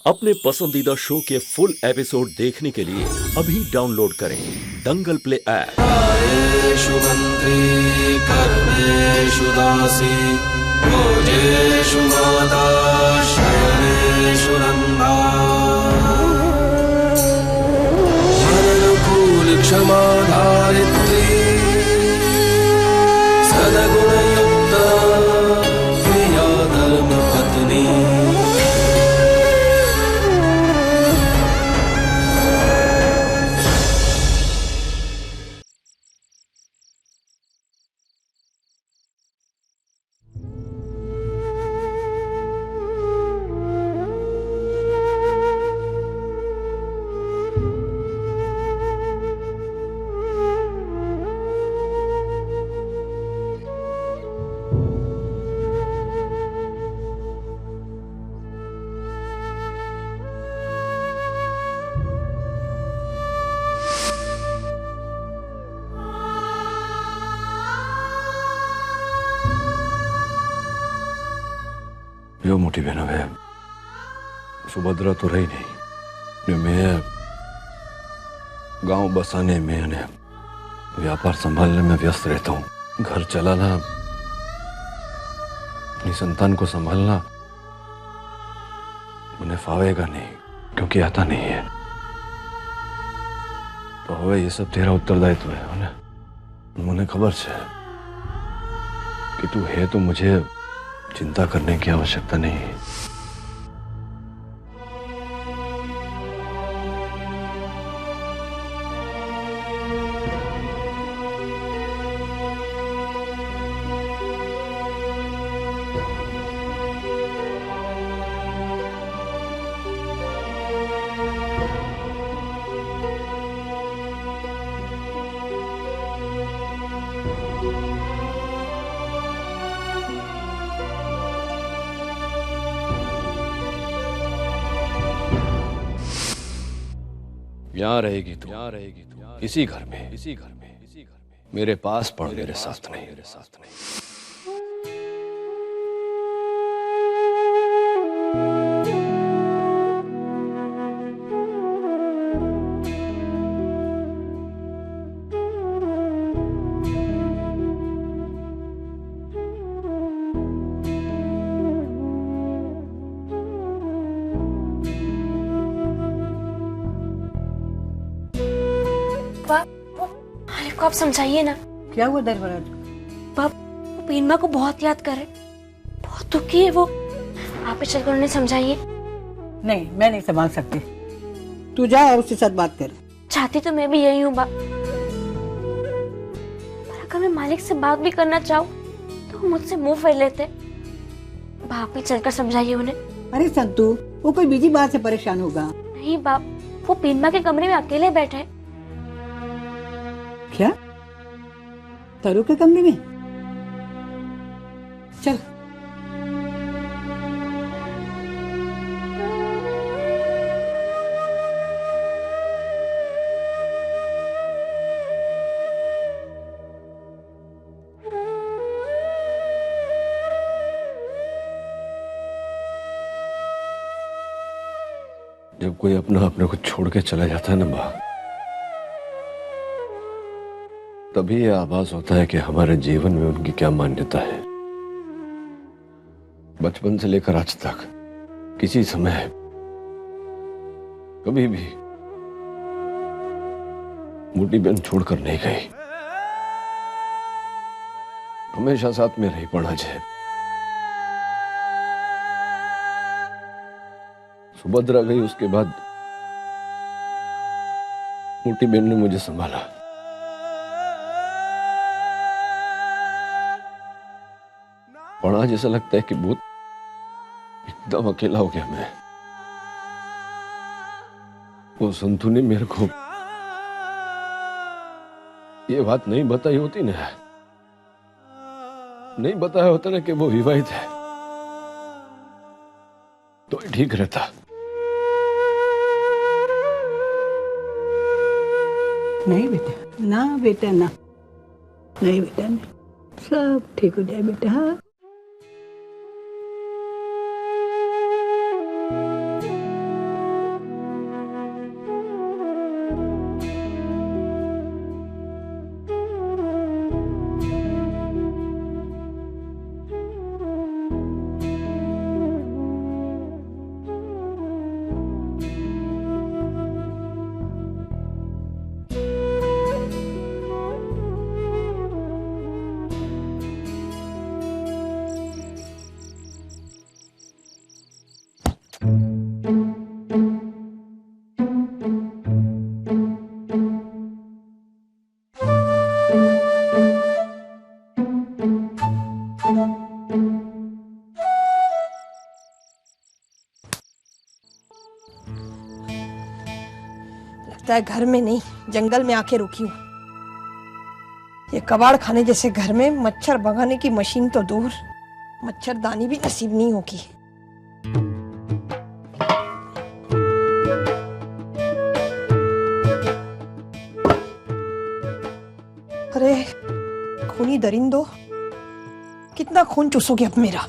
अपने पसंदीदा शो के फुल एपिसोड देखने के लिए अभी डाउनलोड करें दंगल प्ले ऐप। आयेषु मंत्री कर्मेषु दासी भोजेषु माता शयनेषु नंदा मननुकूल क्षमा धारित्री सद्गुणयुक्ता प्रिया धर्म पत्नी। जो मोटी बहन है सुभद्रा तो रही नहीं, जो मैं गांव बसाने में અને व्यापार संभालने में व्यस्त रहता हूँ। घर चलाना, अपनी संतान को संभालना मुझे फावेगा नहीं, क्योंकि आता नहीं है। तो હવે ये सब तेरा उत्तरदायित्व है ना। मुझे खबर है कि तू है, तो मुझे चिंता करने की आवश्यकता नहीं है। यहाँ रहेगी तू, इसी घर में, मेरे पास पड़, मेरे साथ नहीं। मालिक को आप समझाइए ना। क्या हुआ दरबार? पाप पीनमा को बहुत याद करे, बहुत दुखी है वो। आप ही चलकर उन्हें समझाइए। नहीं, मैं नहीं संभाल सकती। तू जा और उसके साथ बात कर। चाहती तो मैं भी यही हूँ बाप, पर अगर मैं मालिक से बात भी करना चाहूँ तो वो मुझसे मुंह फेर लेते। बाप ही चलकर समझाइए उन्हें। अरे संतू, वो कोई बीजी बात से परेशान होगा। नहीं बाप, वो पीनमा के कमरे में अकेले बैठे हैं। क्या? तरू के कमरे में? चल। जब कोई अपने को छोड़ के चला जाता है ना माँ, तभी यह आभास होता है कि हमारे जीवन में उनकी क्या मान्यता है। बचपन से लेकर आज तक किसी समय कभी भी मोटी बहन छोड़कर नहीं गई, हमेशा साथ में रही पड़ा है। सुभद्रा गई, उसके बाद मोटी बहन ने मुझे संभाला। और आज ऐसा लगता है कि बहुत एकदम अकेला हो गया मैं। वो संतू ने मेरे को ये बात नहीं बताई होती ना, नहीं बताया होता ना कि वो विवाहित है, तो ठीक रहता। नहीं बेटा, ना बेटा, ना, नहीं बेटा, नहीं, सब ठीक हो जाए बेटा। हाँ, लगता है घर में नहीं जंगल में आके रुकी हूँ। ये कबाड़ खाने जैसे घर में मच्छर भगाने की मशीन तो दूर, मच्छरदानी भी नसीब नहीं होगी। अरे खूनी दरिंदो, कितना खून चूसोगे अब मेरा।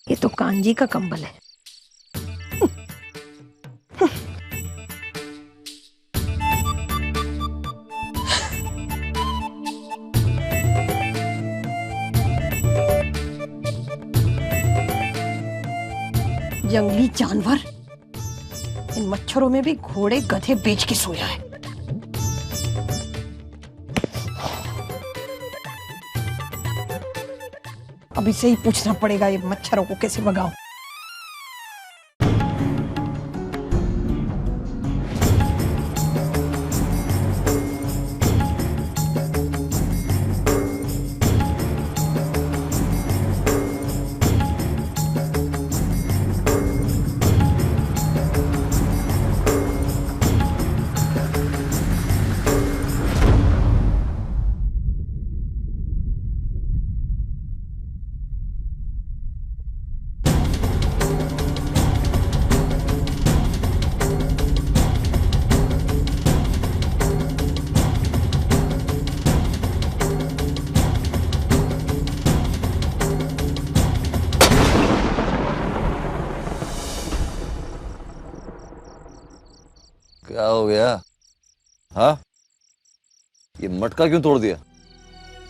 ये तो कांजी का कंबल है। जंगली जानवर, इन मच्छरों में भी घोड़े गधे बेच के सोया है। अब इसे ही पूछना पड़ेगा ये मच्छरों को कैसे भगाऊं। क्या हो गया? हाँ, ये मटका क्यों तोड़ दिया?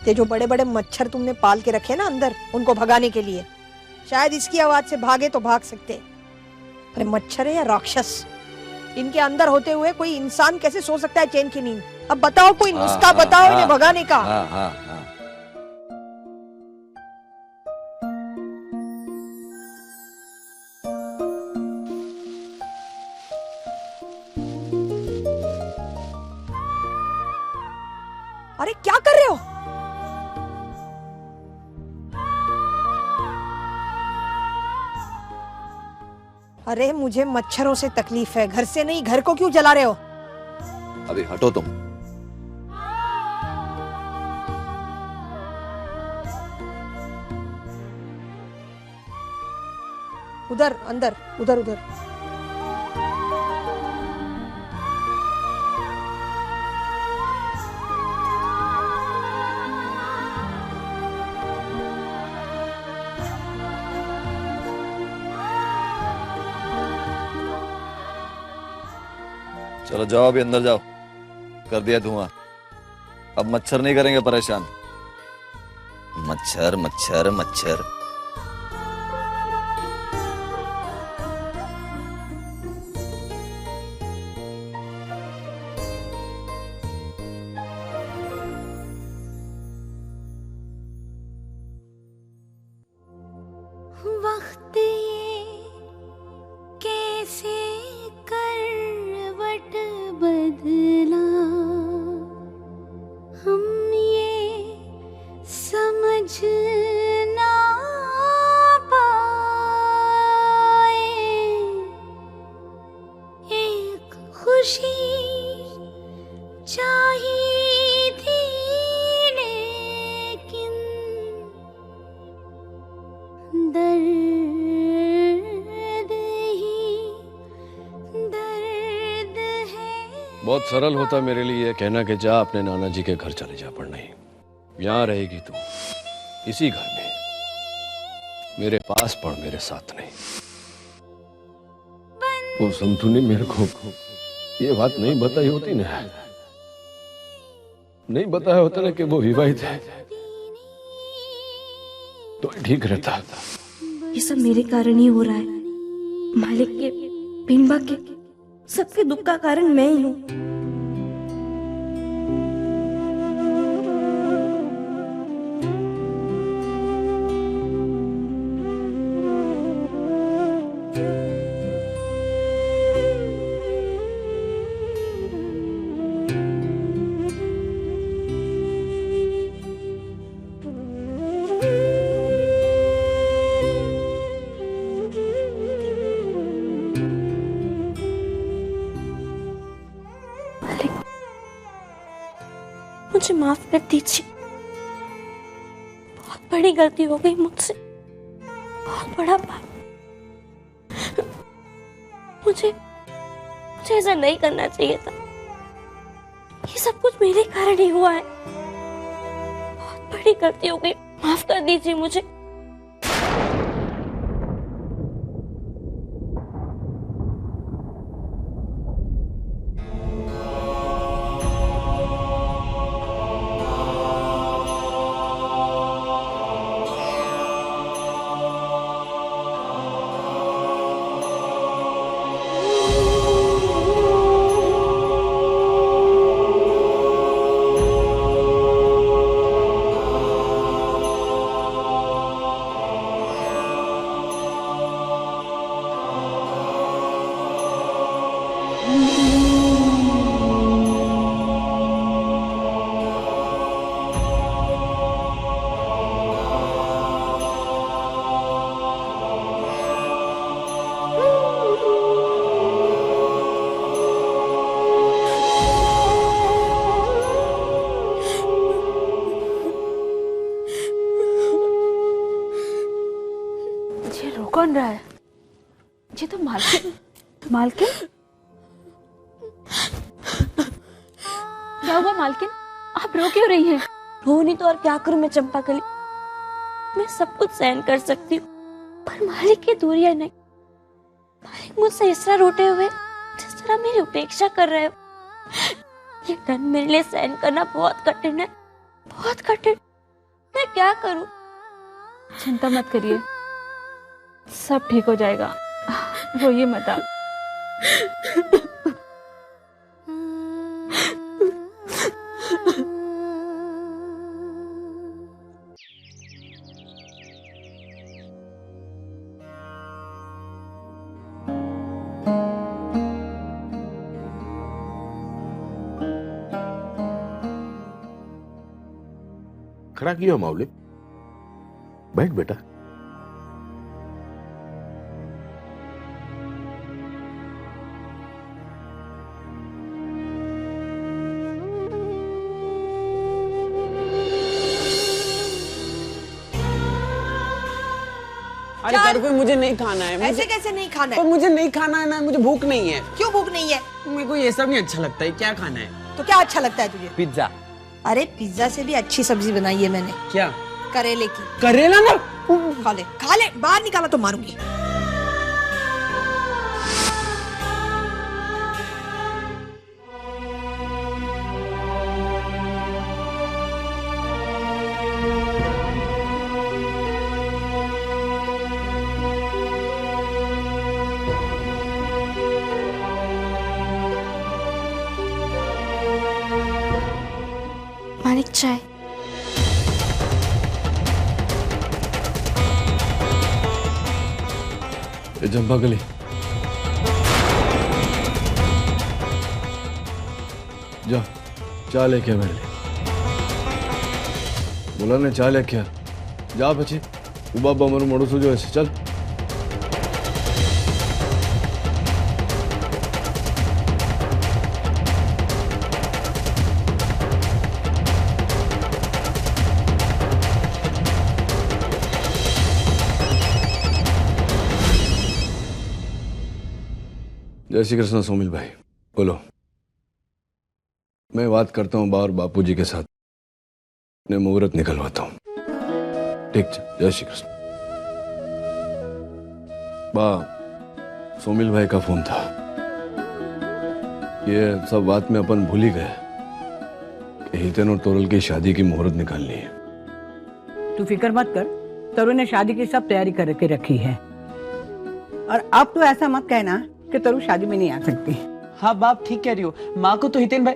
ये जो बड़े बड़े मच्छर तुमने पाल के रखे ना अंदर, उनको भगाने के लिए, शायद इसकी आवाज से भागे तो भाग सकते। अरे मच्छर है या राक्षस, इनके अंदर होते हुए कोई इंसान कैसे सो सकता है चैन की नींद? अब बताओ, कोई नुस्खा बताओ इन्हें भगाने का। हाँ हाँ हाँ। अरे क्या कर रहे हो? अरे मुझे मच्छरों से तकलीफ है, घर से नहीं। घर को क्यों जला रहे हो? अभी हटो तुम। उधर अंदर, उधर उधर। चलो जाओ, अभी अंदर जाओ। कर दिया धुआं, अब मच्छर नहीं करेंगे परेशान। मच्छर मच्छर मच्छर। वक्त ये कैसे करवट बदला, हम ये समझ ना पाए। एक खुशी चाहिए थी लेकिन दर्द ही दर्द है। बहुत सरल होता मेरे लिए यह कहना कि जा अपने नाना जी के घर चले जा, पर नहीं, यहाँ रहेगी तू, इसी घर में, मेरे पास पढ़, मेरे साथ नहीं। वो संतू ने मेरे को ये बात नहीं बताई होती ना, नहीं बताया होता ना कि वो विवाहित है, तो ठीक रहता। ये सब मेरे कारण ही हो रहा है। मालिक के, पिंबा के, सबके दुख का कारण मैं ही हूँ। माफ कर दीजिए। बहुत बड़ी गलती हो गई मुझसे, बहुत बड़ा पाप। मुझे ऐसा नहीं करना चाहिए था। ये सब कुछ मेरे कारण ही हुआ है। बहुत बड़ी गलती हो गई, माफ कर दीजिए मुझे। ये रो कौन रहा है? ये तो मालकिन। मालकिन क्या हुआ मालकिन? आप रो क्यों रही हैं? रो नहीं तो और क्या करूं मैं चंपाकली। मैं सब कुछ सहन कर सकती हूँ, पर मालिक की दूरियां नहीं। मालिक मुझसे इस तरह रोते हुए जिस तरह मेरी उपेक्षा कर रहे हो, ये डर मेरे लिए सहन करना बहुत कठिन है, बहुत कठिन। मैं क्या करूं? चिंता मत करिए, सब ठीक हो जाएगा। रोइए मत आप। खड़ा क्यों है माउली? बैठ बेटा। अरे कर कोई, मुझे नहीं खाना है। ऐसे कैसे नहीं खाना पर है? मुझे नहीं खाना है ना, मुझे भूख नहीं है। क्यों भूख नहीं है? मेरे को ये सब नहीं अच्छा लगता है। क्या खाना है? तो क्या अच्छा लगता है तुझे? पिज्जा। अरे पिज्जा से भी अच्छी सब्जी बनाई है मैंने। क्या? करेले की। करेला ना? खा ले, खा ले, बाहर निकाला तो मारूंगी। मालिक चाय। चंपाकली, जा चाय लेके आ मेरे लिए। बोला ने चाय लेके आ। जा પછી ઉબા મારું મોડું સુજો છે। चल जय श्री कृष्ण सोमिल भाई, बोलो। मैं बात करता हूँ बाहर बापूजी के साथ, अपने मुहूर्त निकलवाता हूँ। ठीक है, जय श्री कृष्ण। बा सोमिल भाई का फोन था। ये सब बात में अपन भूल ही गए कि हितेन और तोरल की शादी की मुहूर्त निकालनी है। तू फिक्र मत कर, तरुण ने शादी की सब तैयारी करके रखी है। और अब तो ऐसा मत कहना कि तरुण शादी में नहीं आ सकती। हाँ बाप ठीक कह रही हो। माँ को तो हितेन भाई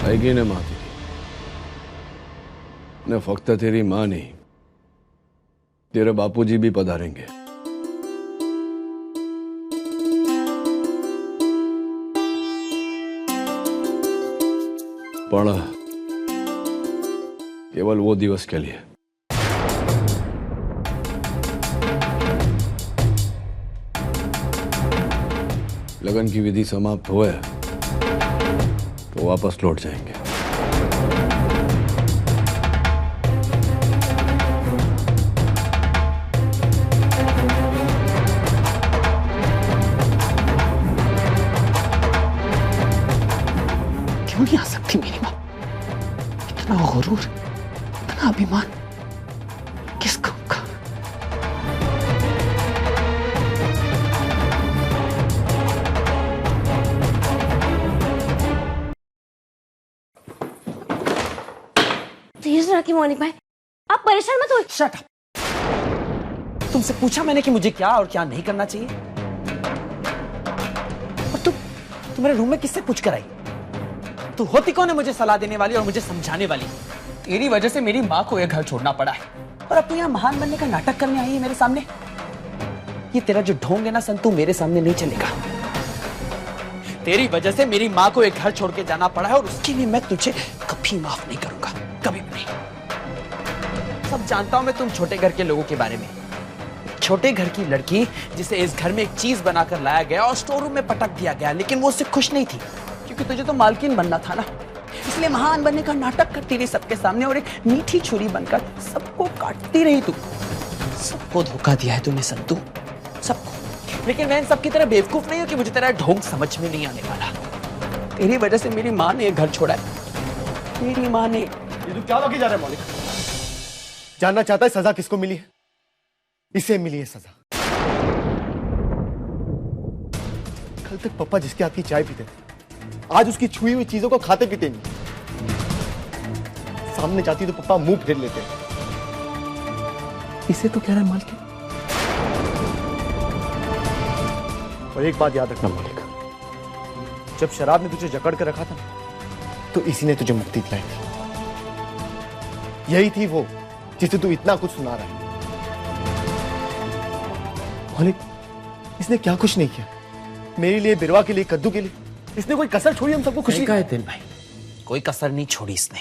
आएगी ने माँ तेरी ने, फक्त तेरी माँ नहीं, तेरे बापूजी भी पधारेंगे। पण केवल वो दिवस के लिए। लगन की विधि समाप्त हुए तो वापस लौट जाएंगे। क्यों नहीं आ सकती मेरी माँ? इतना गुरूर, इतना अभिमान किस काम का? धीरज रखिए मौलिक भाई, आप परेशान मत हो। Shut up. तुमसे पूछा मैंने कि मुझे क्या और क्या नहीं करना चाहिए, और तुम मेरे रूम में किससे पूछ कर आई? तू होती कौन है मुझे सलाह देने वाली और मुझे समझाने वाली? तेरी वजह से मेरी माँ को यह घर छोड़ना पड़ा है, और अब तू यहाँ महान बनने का नाटक करने आई है मेरे सामने। ये तेरा जो ढोंग है ना संतू, मेरे सामने नहीं चलेगा। तेरी वजह से मेरी माँ को एक घर छोड़ के जाना पड़ा है, और उसके लिए मैं तुझे कभी माफ नहीं करूंगा, कभी भी नहीं। सब जानता हूं मैं तुम छोटे घर के लोगों के बारे में। छोटे घर की लड़की जिसे इस घर में एक चीज बनाकर लाया गया और स्टोर रूम में पटक दिया गया, लेकिन वो उससे खुश नहीं थी, क्योंकि तुझे तो मालकिन बनना था ना। इसलिए महान बनने का नाटक करती रही सबके सामने, और एक मीठी छुरी बनकर सबको काटती रही तू। सबको धोखा दिया है तूने संतू, सबको। लेकिन मैं इन सबकी तरह बेवकूफ नहीं हूं कि मुझे तेरा ढोंग समझ में नहीं आने वाला। तेरी वजह से मेरी माँ ने घर छोड़ा है, मेरी माँ ने। ये तू क्या बकी जा रहा है मौलिक? जानना चाहता है सजा किसको मिली है? इसे मिली है सजा। कल तक पापा जिसके हाथ की चाय पीते थे, आज उसकी छुई हुई चीजों को खाते पीते नहीं। सामने जाती तो पापा मुंह फेर लेते। इसे तो कह रहा है मालकिन। और एक बात याद रखना मौलिक, जब शराब ने तुझे जकड़ कर रखा था तो इसी ने तुझे मुक्ति दिलाई थी। यही थी वो जिसे तू इतना कुछ सुना रहा है। मौलिक, इसने क्या कुछ नहीं किया मेरे लिए, बिरवा के लिए, कद्दू के लिए। इसने कोई कसर छोड़ी हम सबको खुशी? दिन भाई, कोई कसर नहीं छोड़ी इसने,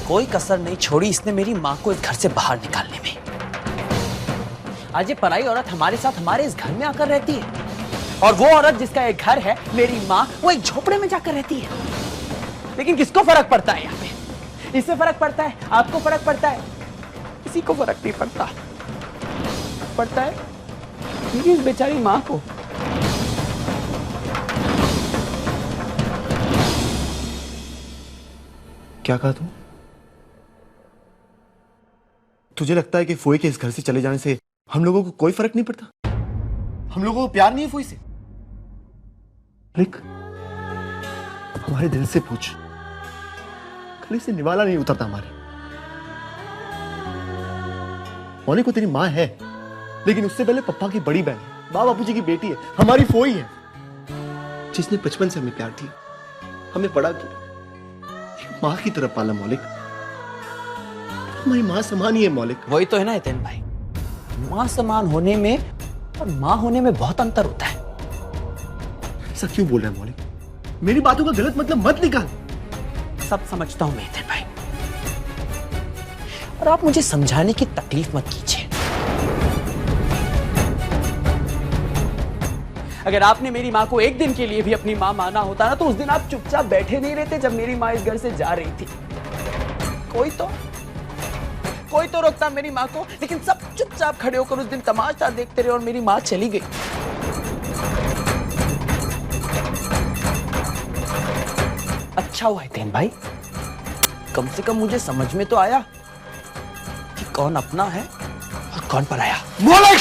कोई कसर नहीं छोड़ी इसने मेरी माँ को इस घर से बाहर निकालने में। आज ये पराई औरत हमारे साथ हमारे इस घर में आकर रहती है, और वो औरत जिसका एक घर है, मेरी माँ, वो एक झोपड़े में जाकर रहती है। लेकिन किसको फर्क पड़ता है यहाँ पे? इससे फर्क पड़ता है, आपको फर्क पड़ता है, किसी को फर्क नहीं पड़ता। पड़ता है मेरी इस बेचारी माँ को। क्या कहा तू? तुझे लगता है कि फोई के इस घर से चले जाने से हम लोगों को कोई फर्क नहीं पड़ता? हम लोगों को प्यार नहीं है फोई से? लिख, हमारे दिल से पूछ, गले से निवाला नहीं उतरता हमारे। मौलिक को तेरी माँ है, लेकिन उससे पहले पप्पा की बड़ी बहन है, माँ बापू जी की बेटी है, हमारी फोई है, जिसने बचपन से हमें प्यार दिया, हमें बड़ा किया, माँ की तरफ पाला। मौलिक, हमारी माँ समान ही है मौलिक। वही तो है ना हितेन भाई, माँ समान होने में और माँ होने में बहुत अंतर होता है। ऐसा क्यों बोल रहा है मौलिक? मेरी बातों का गलत मतलब मत निकाल। सब समझता हूं मैं हितेन भाई, और आप मुझे समझाने की तकलीफ मत कीजिए। अगर आपने मेरी माँ को एक दिन के लिए भी अपनी माँ माना होता ना, तो उस दिन आप चुपचाप बैठे नहीं रहते जब मेरी माँ इस घर से जा रही थी। कोई तो रोकता मेरी माँ को, लेकिन सब चुपचाप खड़े होकर उस दिन तमाशा देखते रहे और मेरी माँ चली गई। अच्छा हुआ हितेन भाई, कम से कम मुझे समझ में तो आया कि कौन अपना है और कौन पराया। मौलिक!